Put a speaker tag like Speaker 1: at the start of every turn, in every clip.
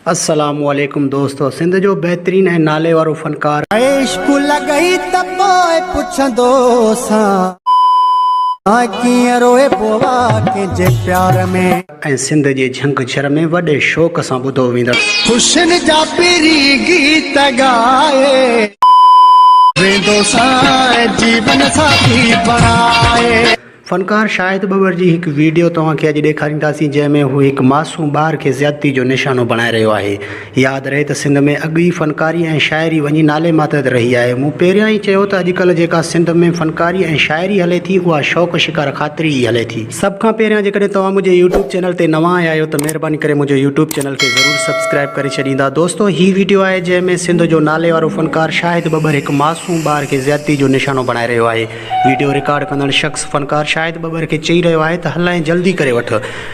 Speaker 1: अस्सलामु अलैकुम दोस्तों, सिंध जो बेहतरीन ऐं नाले वारो फनकार
Speaker 2: इश्क लॻई त पोइ पुछंदो सां कीअं रोए पोवा कंहिंजे प्यार में
Speaker 1: ऐं सिंध जे झंग झर में वॾे शौक़ सां ॿुधो वेंदड़
Speaker 2: ख़ुशियुनि जा पीरी गीत ॻाए वेंदो सां जीवन साथी बणाए।
Speaker 1: फनकार शाहिद बबर जी हिकु वीडियो तव्हांखे अॼु ॾेखारींदासीं जंहिंमें हू हिकु मासूम ॿार खे ज़्यादती जो निशानो बणाए रहियो आहे। यादि रहे त सिंध में अॻु ई फनकारी ऐं शाइरी वञी नाले माते ते रही आहे। मूं पहिरियां ई चयो त अॼुकल्ह जेका सिंध में फनकारी ऐं शाइरी हले थी उहा शौक़ शिकार ख़ातिरी ई हले थी। सभ खां पहिरियां जेकॾहिं तव्हां मुंहिंजे यूट्यूब चैनल ते नवां आया आहियो त महिरबानी करे मुंहिंजो यूट्यूब चैनल खे ज़रूरु सब्सक्राइब करे छॾींदा। दोस्तो, हीअ वीडियो आहे जंहिंमें सिंध जो नाले वारो फनकार शाहिद बबर हिकु मासूम ॿार खे ज़्यादती जो निशानो बणाए रहियो आहे। वीडियो रिकॉर्ड कंदड़ शख़्स फनकार शाहिद बबर खे चई रहियो आहे त हलाए जल्दी करे वठ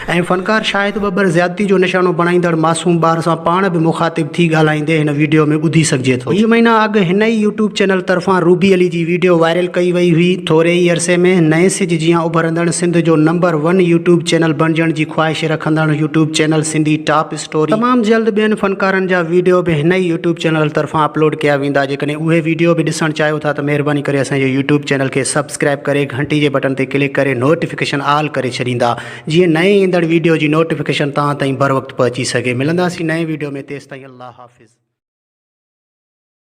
Speaker 1: ऐं फनकार शाहिद बबर ज़्यादती जो निशानो बणाईंदड़ मासूम ॿार सां पाण बि मुखातिब थी ॻाल्हाईंदे हिन वीडियो में ॿुधी सघिजे थो। हीअ महीना अॻु हिन ई यूट्यूब चैनल तरफ़ां रूबी अली जी वीडियो वायरल कई वई हुई। थोरे ई अरसे में नए सिज जीअं उभरंदड़ सिंध जो नंबर 1 यूट्यूब चैनल बणजण जी ख़्वाहिश रखंदड़ YouTube channel Sindhi top story तमामु जल्द ॿियनि फनकारनि जा वीडियो बि हिन ई यूट्यूब चैनल तरफ़ां अपलोड कया वेंदा। जेकॾहिं उहे वीडियो बि ॾिसणु चाहियो था त महिरबानी करे असांजे यूट्यूब चैनल खे सब्सक्राइब करे घंटी जे बटन ते क्लिक करे नोटिफिकेशन ऑल करे छॾींदा जीअं नए ईंदड़ वीडियो जी नोटिफिकेशन तव्हां ताईं बर वक़्तु पहुची सघे। मिलंदासीं नए वीडियो में, तेसिताईं अल्लाह हाफ़िज़।